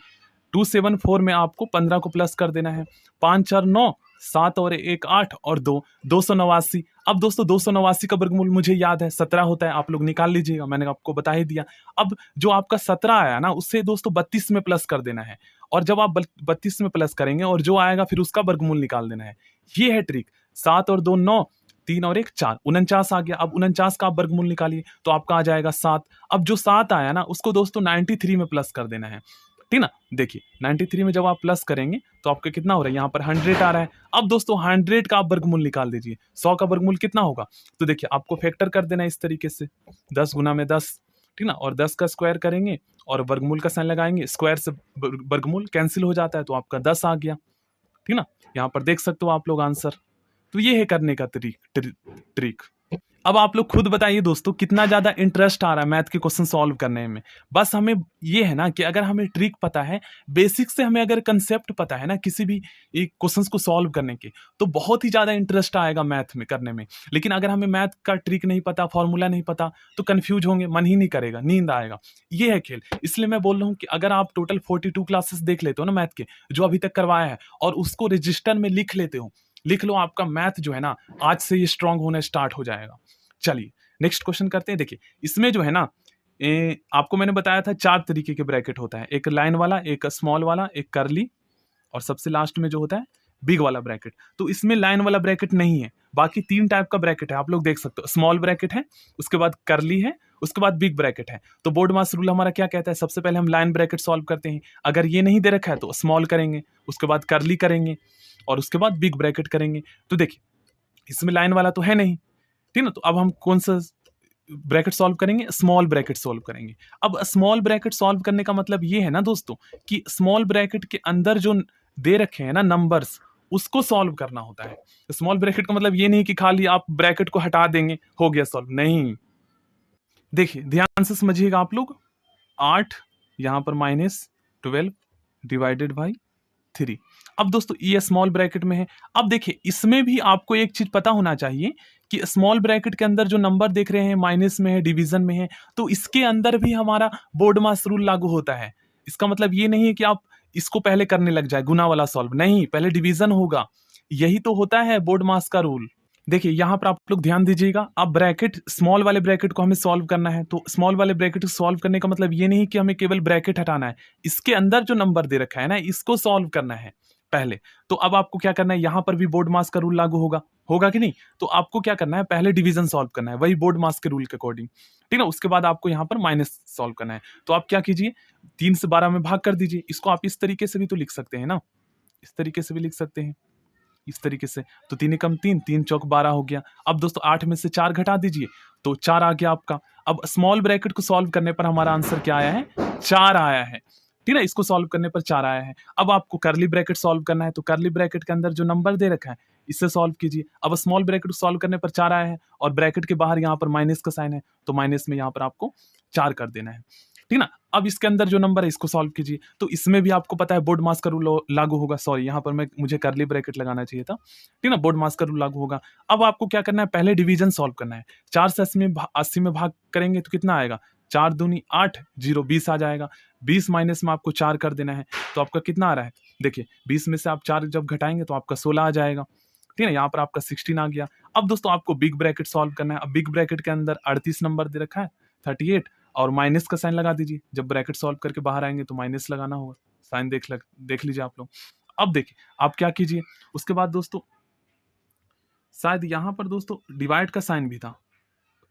274 में आपको 15 को प्लस कर देना है। 5 4 9, 7 और 1 8 और 2 289। अब दोस्तों 289 का वर्गमूल मुझे याद है 17 होता है, आप लोग निकाल लीजिएगा, मैंने आपको बता ही दिया। अब जो आपका 17 आया ना उससे दोस्तों 32 में प्लस कर देना है, और जब आप 32 में प्लस करेंगे और जो आएगा फिर उसका वर्गमूल निकाल देना है। ये है ट्रिक। 7 और 2 9, 3 और 1 4, 49 आ गया। अब 49 का आप वर्गमूल निकालिए तो आपका आ जाएगा 7। अब जो 7 आया ना उसको दोस्तों 93 में प्लस कर देना है, ठीक ना। देखिए 93 में जब आप प्लस करेंगे तो आपका कितना हो रहा है, यहाँ पर 100 आ रहा है। अब दोस्तों 100 का आप वर्गमूल निकाल दीजिए। 100 का वर्गमूल कितना होगा, तो देखिए आपको फैक्टर कर देना है इस तरीके से, 10 गुना में 10, ठीक ना, और 10 का स्क्वायर करेंगे और वर्गमूल का साइन लगाएंगे, स्क्वायर से वर्गमूल कैंसिल हो जाता है तो आपका 10 आ गया, ठीक ना। यहाँ पर देख सकते हो आप लोग आंसर। तो ये है करने का ट्रिक। अब आप लोग खुद बताइए दोस्तों कितना ज्यादा इंटरेस्ट आ रहा है मैथ के क्वेश्चन सॉल्व करने में। बस हमें ये है ना कि अगर हमें ट्रिक पता है, बेसिक से हमें अगर कंसेप्ट पता है ना किसी भी क्वेश्चंस को सॉल्व करने के, तो बहुत ही ज्यादा इंटरेस्ट आएगा मैथ में करने में। लेकिन अगर हमें मैथ का ट्रिक नहीं पता, फॉर्मूला नहीं पता, तो कंफ्यूज होंगे, मन ही नहीं करेगा, नींद आएगा। ये है खेल। इसलिए मैं बोल रहा हूँ कि अगर आप टोटल 42 क्लासेस देख लेते हो ना मैथ के जो अभी तक करवाया है, और उसको रजिस्टर में लिख लेते हो, लिख लो, आपका मैथ जो है ना आज से ये स्ट्रांग होना स्टार्ट हो जाएगा। चलिए नेक्स्ट क्वेश्चन करते हैं। देखिए इसमें जो है ना आपको मैंने बताया था 4 तरीके के ब्रैकेट होता है, एक लाइन वाला, एक स्मॉल वाला, एक करली, और सबसे लास्ट में जो होता है बिग वाला ब्रैकेट। तो इसमें लाइन वाला ब्रैकेट नहीं है, बाकी 3 टाइप का ब्रैकेट है, आप लोग देख सकते हो। स्मॉल ब्रैकेट है, उसके बाद करली है, उसके बाद बिग ब्रैकेट है। तो बोर्ड मास रूल हमारा क्या कहता है, सबसे पहले हम लाइन ब्रैकेट सॉल्व करते हैं। अगर ये नहीं दे रखा है तो स्मॉल करेंगे, उसके बाद करली करेंगे, और उसके बाद बिग ब्रैकेट करेंगे। तो देखिए इसमें लाइन वाला तो है नहीं, ठीक ना, तो अब हम कौन सा ब्रैकेट सॉल्व करेंगे, स्मॉल ब्रैकेट सॉल्व करेंगे। अब स्मॉल ब्रैकेट सॉल्व करने का मतलब ये है ना दोस्तों कि स्मॉल ब्रैकेट के अंदर जो दे रखे हैं ना नंबर्स, उसको सॉल्व करना होता है। स्मॉल ब्रैकेट का मतलब ये नहीं कि खाली आप ब्रैकेट को हटा देंगे हो गया सॉल्व, नहीं। देखिए ध्यान से समझिएगा आप लोग, 8 यहां पर -12 डिवाइडेड बाई 3। अब दोस्तों ये स्मॉल ब्रैकेट में है। अब देखिए इसमें भी आपको एक चीज पता होना चाहिए कि स्मॉल ब्रैकेट के अंदर जो नंबर देख रहे हैं माइनस में है, डिवीजन में है, तो इसके अंदर भी हमारा बोर्ड मास रूल लागू होता है। इसका मतलब ये नहीं है कि आप इसको पहले करने लग जाए गुना वाला सॉल्व, नहीं, पहले डिवीजन होगा। यही तो होता है बोर्ड मास का रूल। देखिए यहां पर आप लोग ध्यान दीजिएगा, अब ब्रैकेट स्मॉल वाले ब्रैकेट को हमें सॉल्व करना है, तो स्मॉल वाले ब्रैकेट को सॉल्व करने का मतलब ये नहीं कि हमें केवल ब्रैकेट हटाना है, इसके अंदर जो नंबर दे रखा है ना इसको सॉल्व करना है पहले। तो अब आपको क्या करना है, यहां पर भी बोर्ड मास का रूल लागू होगा कि नहीं, तो आपको क्या करना है, पहले डिवीजन सॉल्व करना है वही बोर्ड मास के रूल के अकॉर्डिंग, ठीक है। उसके बाद आपको यहाँ पर माइनस सॉल्व करना है। तो आप क्या कीजिए, 3 से 12 में भाग कर दीजिए। इसको आप इस तरीके से भी तो लिख सकते हैं ना, इस तरीके से भी लिख सकते हैं, इस तरीके से। तो 3 एकम 3, 3 चौक 12 हो गया। अब दोस्तों 8 में से 4 घटा दीजिए तो 4 आ गया आपका। अब स्मॉल ब्रैकेट को सॉल्व करने पर हमारा आंसर क्या आया है, 4 आया है, ठीक है। इसको सॉल्व करने पर 4 आया है। अब आपको करली ब्रैकेट सॉल्व करना है, तो करली ब्रैकेट के अंदर जो नंबर दे रखा है इससे सॉल्व कीजिए। अब स्मॉल ब्रैकेट को सॉल्व करने पर 4 आया है, और ब्रैकेट के बाहर यहाँ पर माइनस का साइन है, तो माइनस में यहाँ पर आपको 4 कर देना है, ठीक ना। अब इसके अंदर जो नंबर है इसको सॉल्व कीजिए। तो इसमें भी आपको पता है बोर्ड मास का रूल लागू होगा, सॉरी यहाँ पर मुझे करली ब्रैकेट लगाना चाहिए था, ठीक ना, बोर्ड मास का रूल लागू होगा। अब आपको क्या करना है, पहले डिवीजन सॉल्व करना है। 4 से 80 में भाग करेंगे तो कितना आएगा, 4 दूनी 8, 0 20 आ जाएगा। 20 माइनस में आपको 4 कर देना है, तो आपका कितना आ रहा है, देखिए 20 में से आप 4 जब घटाएंगे तो आपका 16 आ जाएगा, ठीक है। यहाँ पर आपका 16 आ गया। अब दोस्तों आपको बिग ब्रैकेट सॉल्व करना है। अब बिग ब्रैकेट के अंदर 38 नंबर दे रखा है, 38, और माइनस का साइन लगा दीजिए। जब ब्रैकेट सॉल्व करके बाहर आएंगे तो माइनस लगाना होगा, साइन देख लीजिए आप लोग। अब देखिए आप क्या कीजिए, उसके बाद दोस्तों शायद यहां पर दोस्तों डिवाइड का साइन भी था,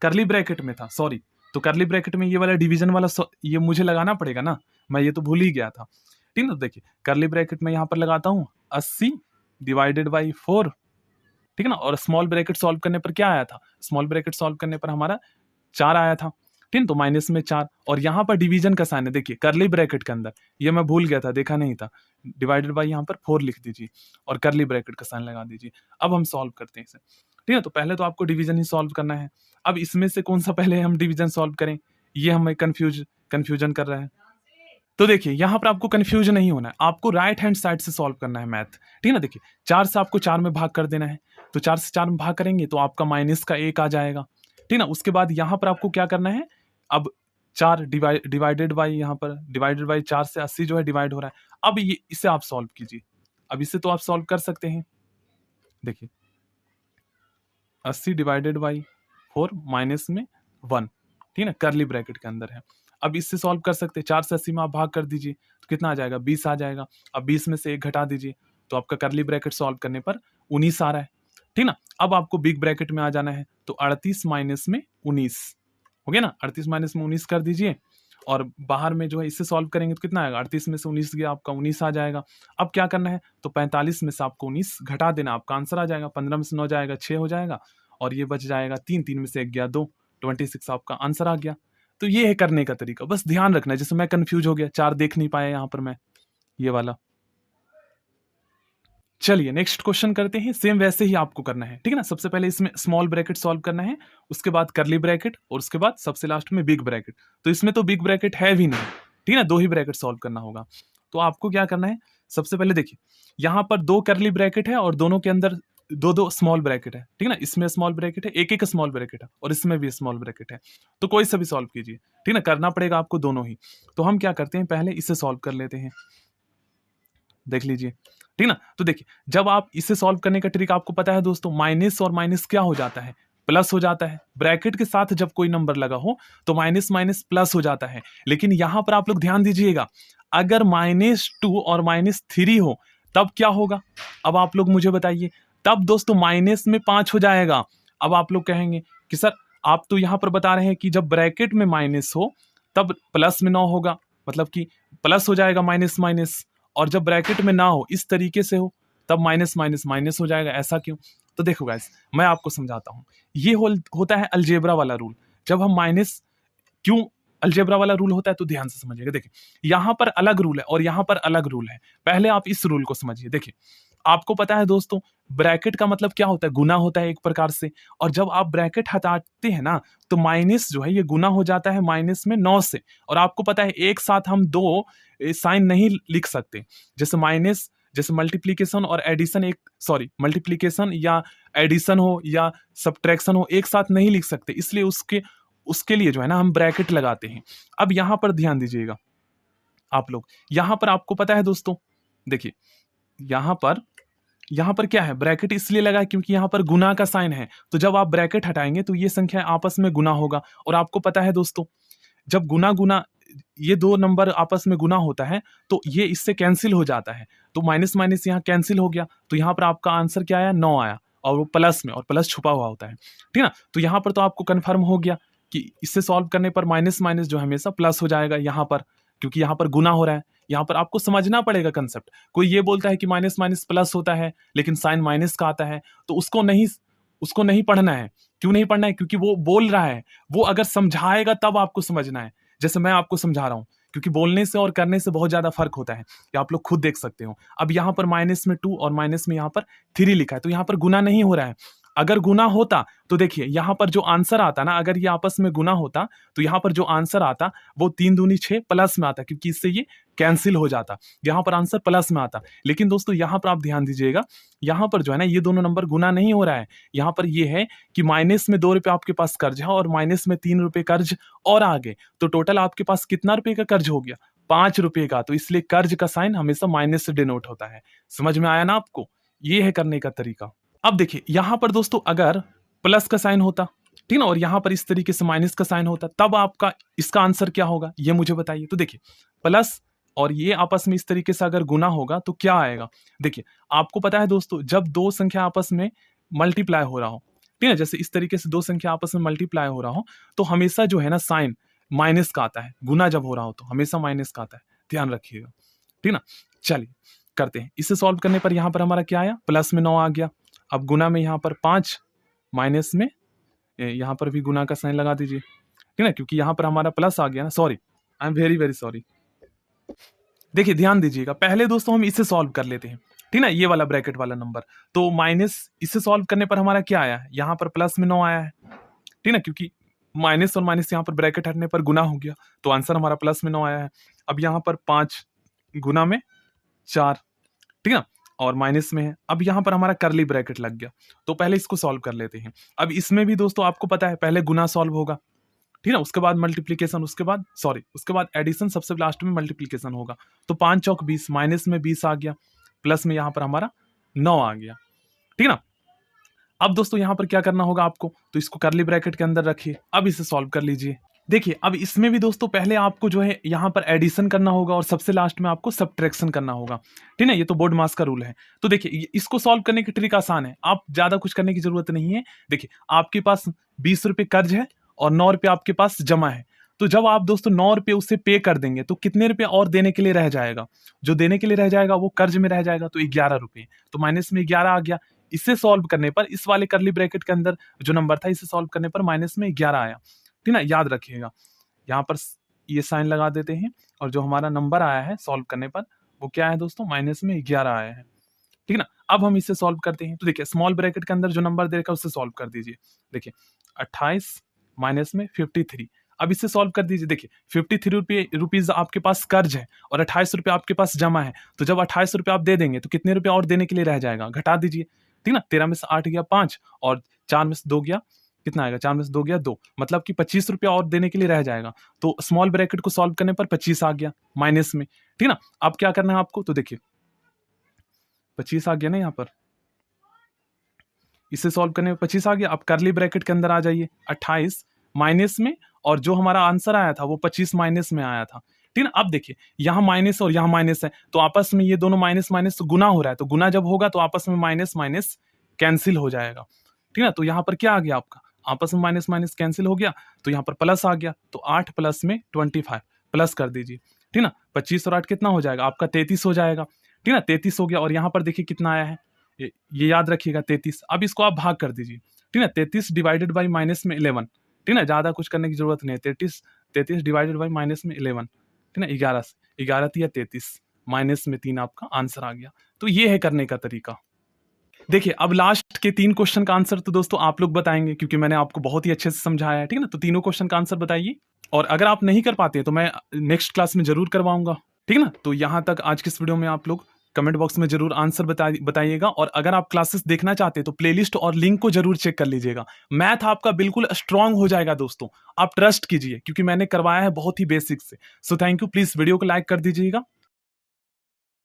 करली ब्रैकेट में था, सॉरी। तो करली ब्रैकेट में ये वाला डिवीजन वाला ये मुझे लगाना पड़ेगा ना, मैं ये तो भूल ही गया था, ठीक ना। देखिए करली ब्रैकेट में यहाँ पर लगाता हूँ 80 डिवाइडेड बाई 4, ठीक है ना। और स्मॉल ब्रैकेट सॉल्व करने पर क्या आया था, स्मॉल ब्रैकेट सॉल्व करने पर हमारा 4 आया था, ठीक। तो माइनस में 4, और यहाँ पर डिवीजन का साइन है, देखिए करली ब्रैकेट के अंदर, ये मैं भूल गया था, देखा नहीं था, डिवाइडेड बाय यहाँ पर 4 लिख दीजिए और करली ब्रैकेट का साइन लगा दीजिए। अब हम सॉल्व करते हैं इसे, ठीक है। तो पहले तो आपको डिवीजन ही सॉल्व करना है। अब इसमें से कौन सा पहले हम डिवीजन सॉल्व करें, ये हमें कंफ्यूजन कर रहा है। तो देखिए यहाँ पर आपको कंफ्यूजन नहीं होना है, आपको राइट हैंड साइड से सॉल्व करना है मैथ, ठीक है ना। देखिए 4 से आपको 4 में भाग कर देना है, तो 4 से 4 में भाग करेंगे तो आपका माइनस का 1 आ जाएगा, ठीक ना। उसके बाद यहाँ पर आपको क्या करना है, अब 4 डिवाइडेड बाई, यहाँ पर डिवाइडेड बाई 4 से 80 जो है डिवाइड हो रहा है। अब ये इसे आप सॉल्व कीजिए। अब इसे तो आप सॉल्व कर सकते हैं। देखिए 80 डिवाइडेड बाई 4 माइनस में 1, ठीक है, करली ब्रैकेट के अंदर है। अब इससे सॉल्व कर सकते हैं, 4 से 80 में आप भाग कर दीजिए तो कितना आ जाएगा, 20 आ जाएगा। अब 20 में से 1 घटा दीजिए तो आपका करली ब्रैकेट सॉल्व करने पर 19 आ रहा है, ठीक ना। अब आपको बिग ब्रैकेट में आ जाना है, तो 38 माइनस में 19 हो गया ना, 38 माइनस में 19 कर दीजिए। और बाहर में जो है इससे सॉल्व करेंगे तो कितना आएगा, 38 में से 19 गया आपका 19 आ जाएगा। अब क्या करना है, तो 45 में से आपको 19 घटा देना, आपका आंसर आ जाएगा। 15 में से 9 जाएगा 6 हो जाएगा, और ये बच जाएगा 3, 3 में से 1 गया 2, 26 आपका आंसर आ गया। तो ये है करने का तरीका, बस ध्यान रखना है। जैसे मैं कंफ्यूज हो गया, 4 देख नहीं पाया यहाँ पर मैं, ये वाला। चलिए नेक्स्ट क्वेश्चन करते हैं। सेम वैसे ही आपको करना है, ठीक है ना। सबसे पहले इसमें स्मॉल ब्रैकेट सॉल्व करना है, उसके बाद करली ब्रैकेट, और उसके बाद सबसे लास्ट में बिग ब्रैकेट। तो इसमें तो बिग ब्रैकेट है भी नहीं, ठीक है ना, 2 ही ब्रैकेट सॉल्व करना होगा। तो आपको क्या करना है, सबसे पहले देखिए यहाँ पर 2 करली ब्रैकेट है और दोनों के अंदर 2-2 स्मॉल ब्रैकेट है, ठीक है ना। इसमें स्मॉल ब्रैकेट है, एक स्मॉल ब्रैकेट है, और इसमें भी स्मॉल ब्रैकेट है। तो कोई सा भी सॉल्व कीजिए, ठीक है ना, करना पड़ेगा आपको दोनों ही। तो हम क्या करते हैं, पहले इसे सॉल्व कर लेते हैं, देख लीजिए, ठीक ना। तो देखिए जब आप इसे सॉल्व करने का ट्रिक आपको पता है दोस्तों, माइनस और माइनस क्या हो जाता है, प्लस हो जाता है। ब्रैकेट के साथ जब कोई नंबर लगा हो तो माइनस माइनस प्लस हो जाता है। लेकिन यहां पर आप लोग ध्यान दीजिएगा, अगर -2 और -3 हो तब क्या होगा, अब आप लोग मुझे बताइए। तब दोस्तों माइनस में 5 हो जाएगा। अब आप लोग कहेंगे कि सर आप तो यहां पर बता रहे हैं कि जब ब्रैकेट में माइनस हो तब प्लस में 9 होगा, मतलब कि प्लस हो जाएगा माइनस माइनस, और जब ब्रैकेट में ना हो, इस तरीके से हो, तब माइनस माइनस माइनस हो जाएगा। ऐसा क्यों, तो देखो गाइस मैं आपको समझाता हूं। ये होता है अलजेब्रा वाला रूल। जब हम माइनस, क्यों अलजेब्रा वाला रूल होता है, तो ध्यान से समझिएगा। देखिए यहां पर अलग रूल है और यहां पर अलग रूल है। पहले आप इस रूल को समझिए। देखिए आपको पता है दोस्तों, ब्रैकेट का मतलब क्या होता है, गुना होता है एक प्रकार से। और जब आप ब्रैकेट हटाते हैं ना, तो माइनस जो है ये गुना हो जाता है माइनस में 9 से। और आपको पता है एक साथ हम 2 साइन नहीं लिख सकते। जैसे माइनस, जैसे मल्टीप्लीकेशन और एडिशन, मल्टीप्लीकेशन या एडिशन हो या सब्ट्रैक्शन हो, एक साथ नहीं लिख सकते। इसलिए उसके लिए जो है ना हम ब्रैकेट लगाते हैं। अब यहां पर ध्यान दीजिएगा आप लोग, यहां पर आपको पता है दोस्तों, देखिए यहां पर क्या है, ब्रैकेट इसलिए लगा है क्योंकि यहां पर गुना का साइन है। तो जब आप ब्रैकेट हटाएंगे तो ये संख्या आपस में गुना होगा। और आपको पता है दोस्तों, जब गुना गुना ये 2 नंबर आपस में गुना होता है तो ये इससे कैंसिल हो जाता है। तो माइनस माइनस यहाँ कैंसिल हो गया, तो यहाँ पर आपका आंसर क्या आया, 9 आया, और वो प्लस में, और प्लस छुपा हुआ होता है, ठीक ना। तो यहाँ पर तो आपको कंफर्म हो गया कि इससे सॉल्व करने पर माइनस माइनस जो हमेशा प्लस हो जाएगा यहाँ पर, क्योंकि यहाँ पर गुना हो रहा है। यहाँ पर आपको समझना पड़ेगा कंसेप्ट। कोई ये बोलता है कि माइनस माइनस प्लस होता है लेकिन साइन माइनस का आता है, तो उसको नहीं पढ़ना है। क्यों नहीं पढ़ना है, क्योंकि वो बोल रहा है, वो अगर समझाएगा तब आपको समझना है। जैसे मैं आपको समझा रहा हूं, क्योंकि बोलने से और करने से बहुत ज्यादा फर्क होता है, ये आप लोग खुद देख सकते हो। अब यहाँ पर माइनस में 2 और माइनस में यहाँ पर 3 लिखा है, तो यहाँ पर गुना नहीं हो रहा है। अगर गुना होता तो देखिए यहाँ पर जो आंसर आता ना, अगर ये आपस में गुना होता तो यहाँ पर जो आंसर आता वो 3 दूनी 6 प्लस में आता, क्योंकि इससे ये कैंसिल हो जाता, यहाँ पर आंसर प्लस में आता। लेकिन दोस्तों यहाँ पर आप ध्यान दीजिएगा, यहाँ पर जो है ना ये दोनों नंबर गुना नहीं हो रहा है। यहाँ पर ये है कि माइनस में 2 रुपए आपके पास कर्ज है और माइनस में 3 रुपए कर्ज और आगे, तो टोटल आपके पास कितना रुपए का कर्ज हो गया, 5 रुपए का। तो इसलिए कर्ज का साइन हमेशा माइनस से डिनोट होता है। समझ में आया ना आपको, ये है करने का तरीका। अब देखिए यहां पर दोस्तों अगर प्लस का साइन होता, ठीक ना, और यहां पर इस तरीके से माइनस का साइन होता, तब आपका इसका आंसर क्या होगा, ये मुझे बताइए। तो देखिए प्लस और ये आपस में इस तरीके से अगर गुना होगा तो क्या आएगा। देखिए आपको पता है दोस्तों, जब 2 संख्या आपस में मल्टीप्लाई हो रहा हो, ठीक है, जैसे इस तरीके से 2 संख्या आपस में मल्टीप्लाई हो रहा हो, तो हमेशा जो है ना साइन माइनस का आता है। गुना जब हो रहा हो तो हमेशा माइनस का आता है, ध्यान रखिएगा, ठीक ना। चलिए करते हैं, इसे सॉल्व करने पर यहां पर हमारा क्या आया, प्लस में 9 आ गया। अब गुना में यहाँ पर 5, माइनस में यहाँ पर भी गुना का साइन लगा दीजिए, ठीक है, क्योंकि यहाँ पर हमारा प्लस आ गया ना। Sorry, I am very very sorry. देखिए ध्यान दीजिएगा, पहले दोस्तों हम इसे सॉल्व कर लेते हैं, ठीक ना, ये वाला ब्रैकेट वाला नंबर। तो माइनस, इसे सॉल्व करने पर हमारा क्या आया, यहाँ पर प्लस में 9 आया है, ठीक ना, क्योंकि माइनस और माइनस यहाँ पर ब्रैकेट हटने पर गुना हो गया, तो आंसर हमारा प्लस में 9 आया है। अब यहाँ पर 5 गुना में 4, ठीक है, और माइनस में है। अब यहां पर हमारा करली ब्रैकेट लग गया, तो पहले इसको सॉल्व कर लेते हैं। अब इसमें भी दोस्तों आपको पता है पहले गुना सॉल्व होगा, ठीक है, उसके बाद मल्टीप्लीकेशन, उसके बाद एडिशन, सबसे लास्ट में मल्टीप्लीकेशन होगा। तो 5 चौक 20, माइनस में 20 आ गया, प्लस में यहाँ पर हमारा 9 आ गया। ठीक है ना। अब दोस्तों यहाँ पर क्या करना होगा आपको, तो इसको कर्ली ब्रैकेट के अंदर रखिए। अब इसे सॉल्व कर लीजिए। देखिए अब इसमें भी दोस्तों पहले आपको जो है यहाँ पर एडिशन करना होगा और सबसे लास्ट में आपको सब्ट्रैक्शन करना होगा। ठीक है, ये तो बोर्ड मास का रूल है। तो देखिए इसको सॉल्व करने की ट्रिक आसान है, आप ज्यादा कुछ करने की जरूरत नहीं है। देखिए आपके पास 20 रुपए कर्ज है और 9 रुपए आपके पास जमा है। तो जब आप दोस्तों 9 रुपए उससे पे कर देंगे तो कितने रुपए और देने के लिए रह जाएगा, जो देने के लिए रह जाएगा वो कर्ज में रह जाएगा, तो 11 रुपए। तो माइनस में 11 आ गया। इसे सॉल्व करने पर इस वाले कर्ली ब्रैकेट के अंदर जो नंबर था इसे सॉल्व करने पर माइनस में 11 आया। ठीक ना, याद रखिएगा। यहाँ पर ये साइन लगा देते हैं और जो हमारा नंबर आया है सॉल्व करने पर वो क्या है दोस्तों, माइनस में 11 आया है। ठीक ना। अब हम इसे सॉल्व करते हैं। तो देखिए स्मॉल ब्रैकेट के अंदर जो नंबर दे रखा है उससे सॉल्व कर दीजिए। देखिए 28 माइनस में 53। अब इससे सॉल्व कर दीजिए। देखिए 53 रुपीज आपके पास कर्ज है और 28 रुपये आपके पास जमा है। तो जब 28 रुपये आप दे देंगे तो कितने रुपए और देने के लिए रह जाएगा, घटा दीजिए। ठीक ना, 13 में से 8 गया 5 और 4 में से 2 गया, कितना आएगा, 4 में से 2 गया 2, मतलब कि 25 रुपया और देने के लिए रह जाएगा। तो स्मॉल ब्रैकेट को सॉल्व करने पर 25 आ गया माइनस में। ठीक ना। अब क्या करना है आपको, तो देखिए 25 आ गया ना यहाँ पर, इसे सॉल्व करने में 25 आ गया। अब कर्ली ब्रैकेट के अंदर आ जाइए, 28 माइनस में और जो हमारा आंसर आया था वो 25 माइनस में आया था। ठीक है। अब देखिए यहाँ माइनस और यहाँ माइनस है तो आपस में ये दोनों माइनस माइनस गुना हो रहा है, तो गुना जब होगा तो आपस में माइनस माइनस कैंसिल हो जाएगा। ठीक है। तो यहाँ पर क्या आ गया आपका, आपस में माइनस माइनस कैंसिल हो गया, तो यहाँ पर प्लस आ गया। तो 8 प्लस में 25 प्लस कर दीजिए। ठीक ना, 25 और 8 कितना हो जाएगा आपका, 33 हो जाएगा। ठीक ना, 33 हो गया। और यहाँ पर देखिए कितना आया है, ये याद रखिएगा 33। अब इसको आप भाग कर दीजिए। ठीक है, 33 डिवाइडेड बाई माइनस में 11। ठीक है, ज्यादा कुछ करने की जरूरत नहीं है। 33 डिवाइडेड बाई माइनस में 11, ठीक है, 11 या 33 माइनस में 3 आपका आंसर आ गया। तो ये है करने का तरीका। देखिए अब लास्ट के 3 क्वेश्चन का आंसर तो दोस्तों आप लोग बताएंगे, क्योंकि मैंने आपको बहुत ही अच्छे से समझाया है। ठीक है ना, तो तीनों क्वेश्चन का आंसर बताइए। और अगर आप नहीं कर पाते तो मैं नेक्स्ट क्लास में जरूर करवाऊंगा। ठीक है ना। तो यहां तक आज की इस वीडियो में आप लोग कमेंट बॉक्स में जरूर आंसर बताइएगा। और अगर आप क्लासेस देखना चाहते हैं तो प्लेलिस्ट और लिंक को जरूर चेक कर लीजिएगा। मैथ आपका बिल्कुल स्ट्रांग हो जाएगा दोस्तों, आप ट्रस्ट कीजिए, क्योंकि मैंने करवाया है बहुत ही बेसिक से। So thank you, please video को लाइक कर दीजिएगा।